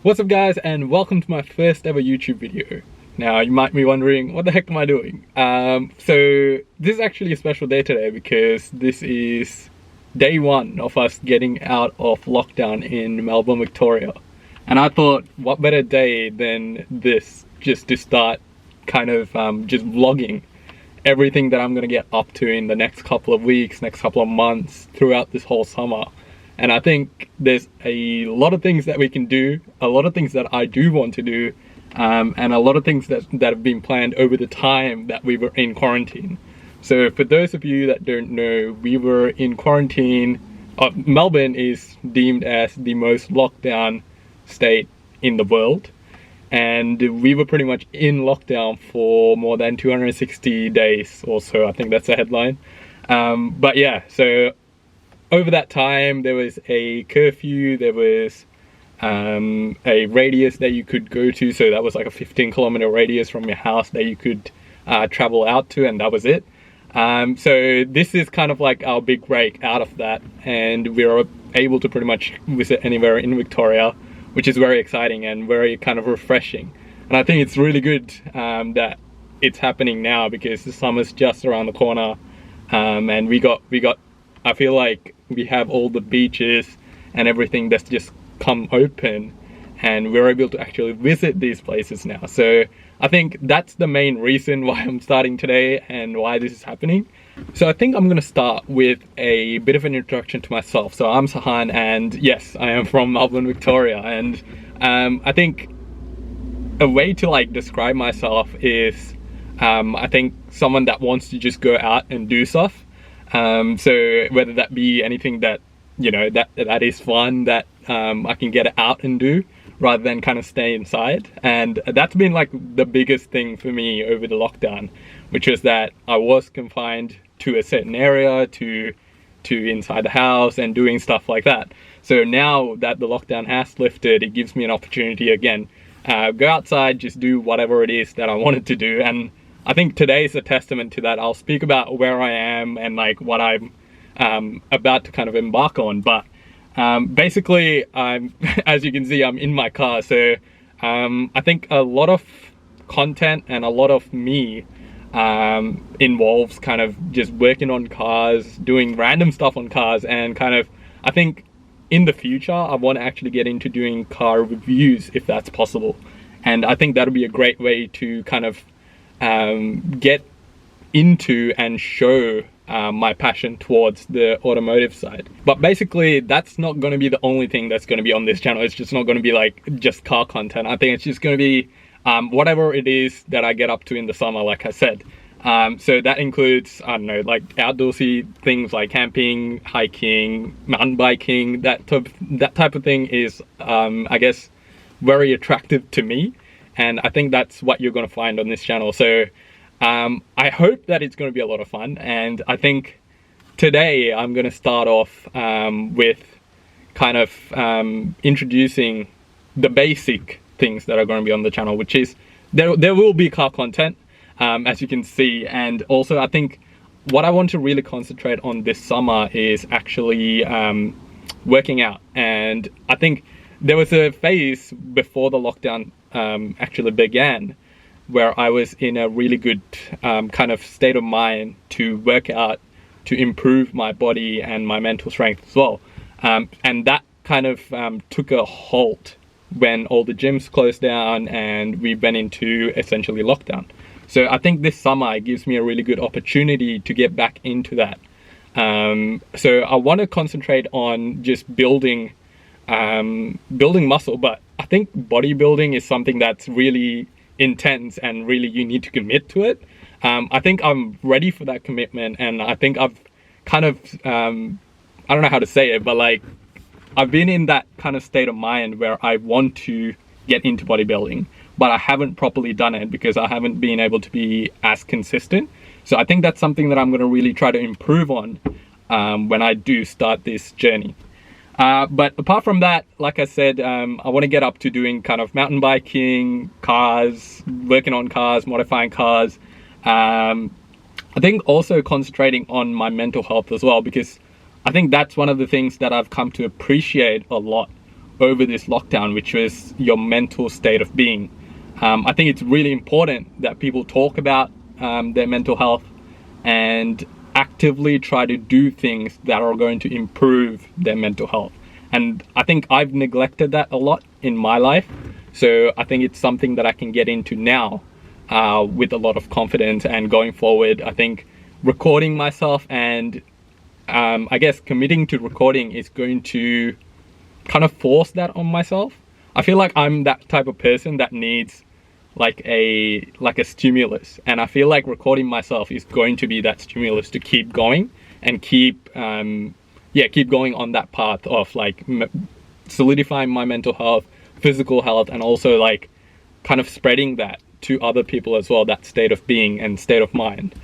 What's up guys, and welcome to my first ever YouTube video. Now you might be wondering, what the heck am I doing? So this is actually a special day today because this is day one of us getting out of lockdown in Melbourne, Victoria. And I thought, what better day than this just to start kind of just vlogging everything that I'm gonna get up to in the next couple of weeks, next couple of months, throughout this whole summer. And I think there's a lot of things that we can do, a lot of things that I do want to do, and a lot of things that have been planned over the time that we were in quarantine. So for those of you that don't know, we were in quarantine. Melbourne is deemed as the most locked down state in the world. And we were pretty much in lockdown for more than 260 days or so. I think that's the headline. But yeah, so over that time, there was a curfew, there was a radius that you could go to. So that was like a 15-kilometer radius from your house that you could travel out to, and that was it. So this is kind of like our big break out of that, and we are able to pretty much visit anywhere in Victoria, which is very exciting and very kind of refreshing. And I think it's really good that it's happening now because the summer's just around the corner, and we got I feel like we have all the beaches and everything that's just come open, and we're able to actually visit these places now. So I think that's the main reason why I'm starting today and why this is happening. So I think I'm gonna start with a bit of an introduction to myself. So I'm Sahan, and yes, I am from Melbourne, Victoria. And I think a way to like describe myself is I think someone that wants to just go out and do stuff. So whether that be anything that, you know, that is fun, that I can get out and do rather than kind of stay inside. And that's been like the biggest thing for me over the lockdown, which was that I was confined to a certain area, to inside the house and doing stuff like that. So now that the lockdown has lifted, it gives me an opportunity again, go outside, just do whatever it is that I wanted to do. And I think today is a testament to that. I'll speak about where I am and like what I'm about to kind of embark on. But basically, as you can see, I'm in my car. So I think a lot of content and a lot of me involves kind of just working on cars, doing random stuff on cars, and kind of, I think in the future, I want to actually get into doing car reviews if that's possible. And I think that'll be a great way to kind of get into and show my passion towards the automotive side. But basically, that's not going to be the only thing that's going to be on this channel. It's just not going to be like just car content. I think it's just going to be whatever it is that I get up to in the summer, like I said. So that includes, I don't know, like outdoorsy things like camping, hiking, mountain biking. That type of thing is, I guess, very attractive to me. And I think that's what you're going to find on this channel. So I hope that it's going to be a lot of fun. And I think today I'm going to start off with kind of introducing the basic things that are going to be on the channel, which is there will be car content, as you can see. And also I think what I want to really concentrate on this summer is actually working out. And I think there was a phase before the lockdown actually began where I was in a really good kind of state of mind to work out, to improve my body and my mental strength as well. And that kind of took a halt when all the gyms closed down and we went into essentially lockdown. So I think this summer it gives me a really good opportunity to get back into that. So I want to concentrate on just building muscle, but I think bodybuilding is something that's really intense and really you need to commit to it. I think I'm ready for that commitment, and I think I've kind of I don't know how to say it, but like I've been in that kind of state of mind where I want to get into bodybuilding, but I haven't properly done it because I haven't been able to be as consistent. So I think that's something that I'm going to really try to improve on when I do start this journey. But apart from that, like I said, I want to get up to doing kind of mountain biking, cars, working on cars, modifying cars. I think also concentrating on my mental health as well, because I think that's one of the things that I've come to appreciate a lot over this lockdown, which was your mental state of being. I think it's really important that people talk about their mental health and actively try to do things that are going to improve their mental health. And I think I've neglected that a lot in my life. So I think it's something that I can get into now with a lot of confidence. And going forward, I think recording myself and I guess committing to recording is going to kind of force that on myself. I feel like I'm that type of person that needs like a stimulus, and I feel like recording myself is going to be that stimulus to keep going and keep going on that path of like solidifying my mental health, physical health, and also like kind of spreading that to other people as well, that state of being and state of mind.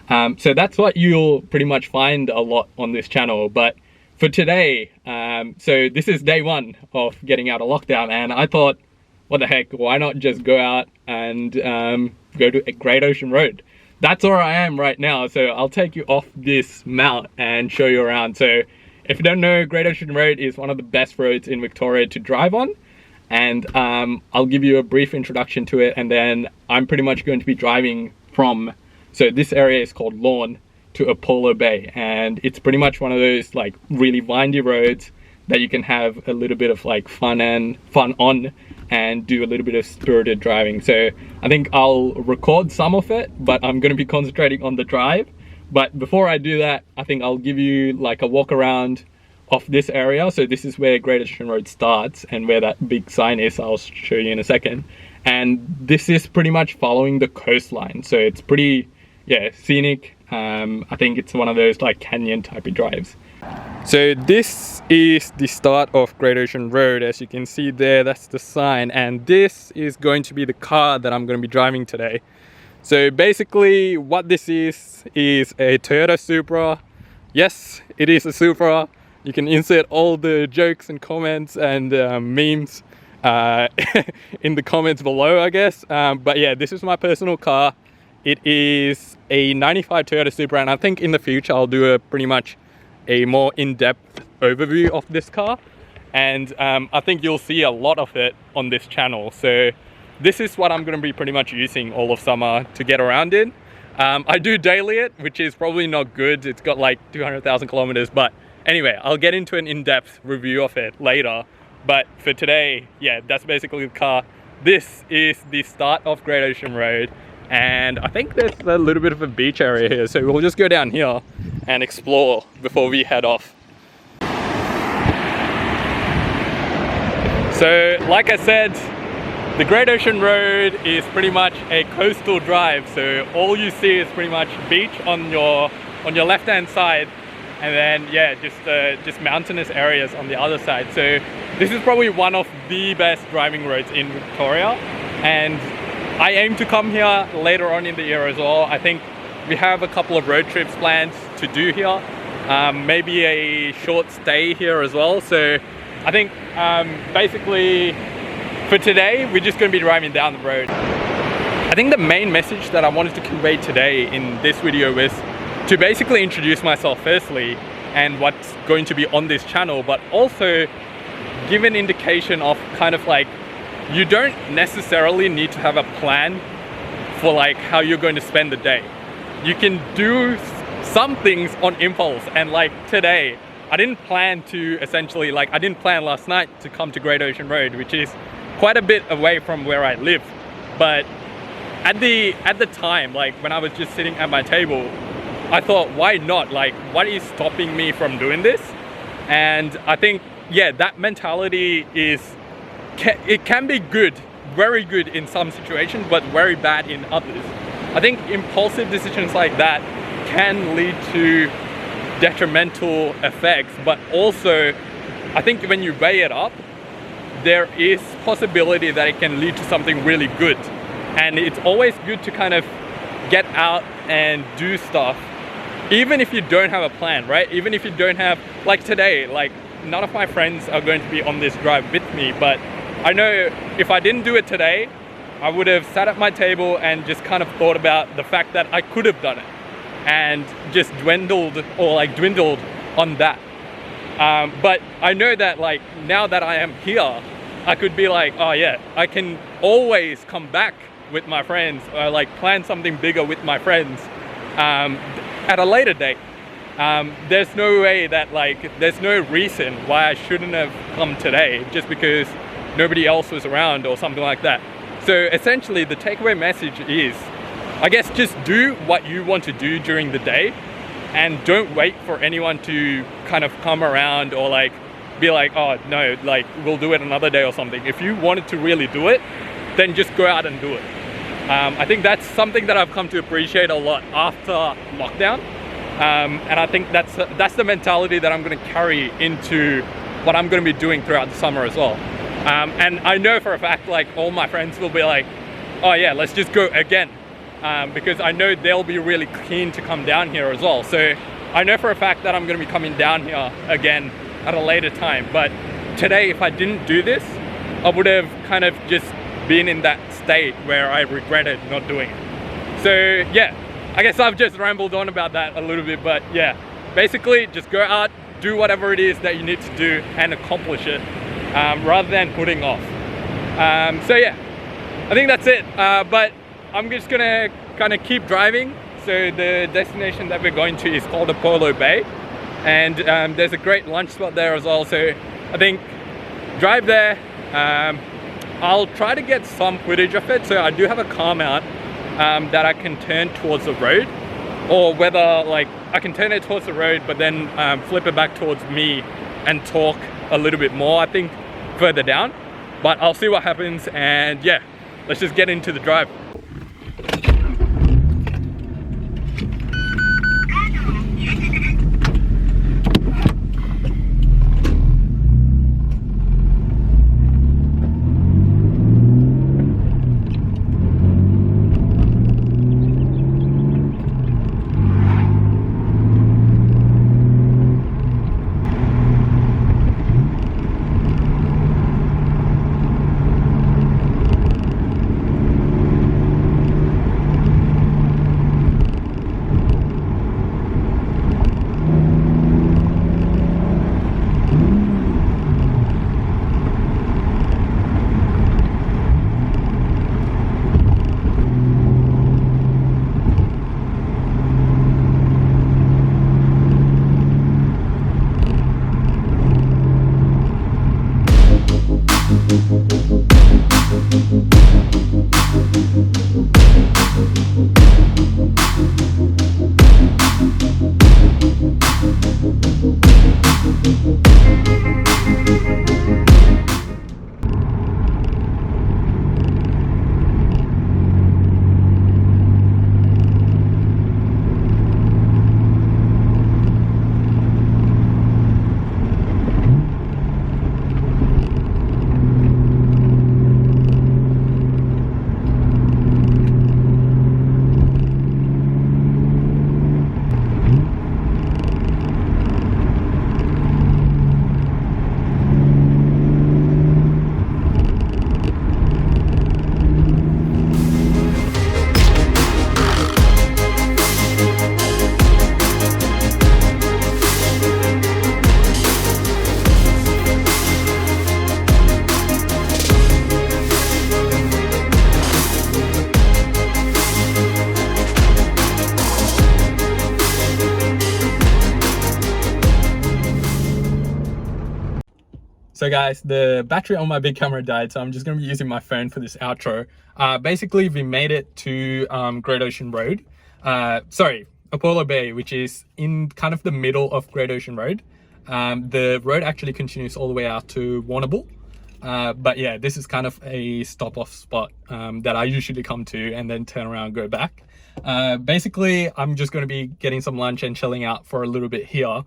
So that's what you'll pretty much find a lot on this channel. But for today, so this is day 1 of getting out of lockdown, and I thought, what the heck, why not just go out and go to Great Ocean Road? That's where I am right now. So I'll take you off this mount and show you around. So if you don't know, Great Ocean Road is one of the best roads in Victoria to drive on. And I'll give you a brief introduction to it, and then I'm pretty much going to be driving from, so this area is called Lawn, to Apollo Bay, and it's pretty much one of those like really windy roads that you can have a little bit of like fun on and do a little bit of spirited driving. So I think I'll record some of it, but I'm going to be concentrating on the drive. But before I do that, I think I'll give you like a walk around of this area. So this is where Great Ocean Road starts and where that big sign is. I'll show you in a second. And this is pretty much following the coastline, so it's pretty scenic. I think it's one of those like canyon type of drives. So this is the start of Great Ocean Road. As you can see there, that's the sign, and this is going to be the car that I'm going to be driving today. So basically what this is a Toyota Supra. Yes, it is a Supra. You can insert all the jokes and comments and memes in the comments below, I guess. But yeah, this is my personal car. It is a 95 Toyota Supra, and I think in the future I'll do a pretty much a more in-depth overview of this car, and I think you'll see a lot of it on this channel. So this is what I'm going to be pretty much using all of summer to get around in. I do daily it, which is probably not good. It's got like 200,000 kilometers, but anyway, I'll get into an in-depth review of it later. But for today, yeah, that's basically the car. This is the start of Great Ocean Road, and I think there's a little bit of a beach area here, so we'll just go down here and explore before we head off. So like I said, the Great Ocean Road is pretty much a coastal drive, so all you see is pretty much beach on your left hand side, and then yeah, just mountainous areas on the other side. So this is probably one of the best driving roads in Victoria, and I aim to come here later on in the year as well. I think we have a couple of road trips planned to do here, maybe a short stay here as well. So I think basically for today, we're just going to be driving down the road. I think the main message that I wanted to convey today in this video was to basically introduce myself firstly and what's going to be on this channel, but also give an indication of kind of like, you don't necessarily need to have a plan for like how you're going to spend the day. You can do some things on impulse, and like today, I didn't plan to essentially, like I didn't plan last night to come to Great Ocean Road, which is quite a bit away from where I live. But at the time, like when I was just sitting at my table, I thought, why not? Like, what is stopping me from doing this? And I think, yeah, that mentality it can be good, very good in some situations, but very bad in others. I think impulsive decisions like that can lead to detrimental effects, but also I think when you weigh it up, there is possibility that it can lead to something really good. And it's always good to kind of get out and do stuff, even if you don't have a plan, right? Even if you don't have, like today, like none of my friends are going to be on this drive with me, but I know if I didn't do it today, I would have sat at my table and just kind of thought about the fact that I could have done it, and just dwindled on that. But I know that like now that I am here, I could be like, oh yeah, I can always come back with my friends, or like plan something bigger with my friends at a later date. There's no way that like, there's no reason why I shouldn't have come today just because nobody else was around or something like that. So essentially the takeaway message is, I guess, just do what you want to do during the day and don't wait for anyone to kind of come around or like be like, oh no, like we'll do it another day or something. If you wanted to really do it, then just go out and do it. I think that's something that I've come to appreciate a lot after lockdown. And I think that's the mentality that I'm going to carry into what I'm going to be doing throughout the summer as well. And I know for a fact, like all my friends will be like, oh yeah, let's just go again. Because I know they'll be really keen to come down here as well. So I know for a fact that I'm going to be coming down here again at a later time. But today, if I didn't do this, I would have kind of just been in that state where I regretted not doing it. So yeah, I guess I've just rambled on about that a little bit, but yeah, basically just go out, do whatever it is that you need to do and accomplish it, rather than putting off. So yeah, I think that's it. But I'm just gonna kind of keep driving. So the destination that we're going to is called Apollo Bay, and there's a great lunch spot there as well. So I think drive there. I'll try to get some footage of it. So I do have a car mount that I can turn towards the road, or whether like I can turn it towards the road but then flip it back towards me and talk a little bit more, I think, further down. But I'll see what happens, and yeah, let's just get into the drive. So guys, the battery on my big camera died, so I'm just going to be using my phone for this outro. Basically, we made it to Great Ocean Road. Sorry, Apollo Bay, which is in kind of the middle of Great Ocean Road. The road actually continues all the way out to Warrnambool. But yeah, this is kind of a stop-off spot that I usually come to and then turn around and go back. Basically, I'm just going to be getting some lunch and chilling out for a little bit here.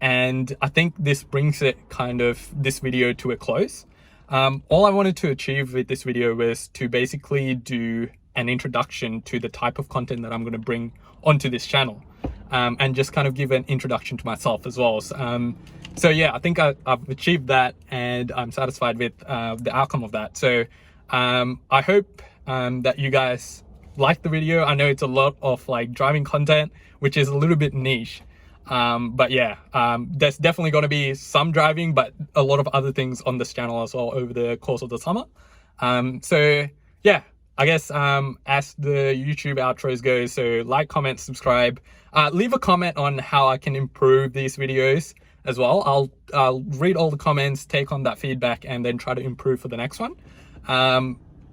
And I think this brings it kind of this video to a close. All I wanted to achieve with this video was to basically do an introduction to the type of content that I'm going to bring onto this channel, and just kind of give an introduction to myself as well. So yeah, I think I've achieved that, and I'm satisfied with the outcome of that. So I hope that you guys like the video. I know it's a lot of like driving content, which is a little bit niche. But yeah, there's definitely going to be some driving, but a lot of other things on this channel as well over the course of the summer. So yeah, I guess as the YouTube outros go, so like, comment, subscribe, leave a comment on how I can improve these videos as well. I'll read all the comments, take on that feedback, and then try to improve for the next one.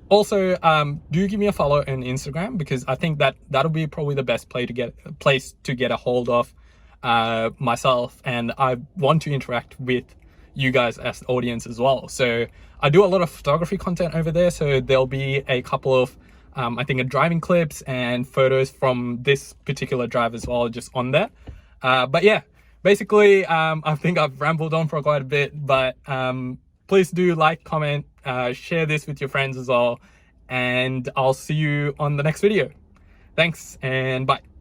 Also, do give me a follow on Instagram, because I think that'll be probably the best place to get a hold of myself, and I want to interact with you guys as the audience as well. So I do a lot of photography content over there, so there'll be a couple of I think driving clips and photos from this particular drive as well, just on there. But yeah, basically I think I've rambled on for quite a bit, but please do like, comment, share this with your friends as well, and I'll see you on the next video. Thanks, and bye.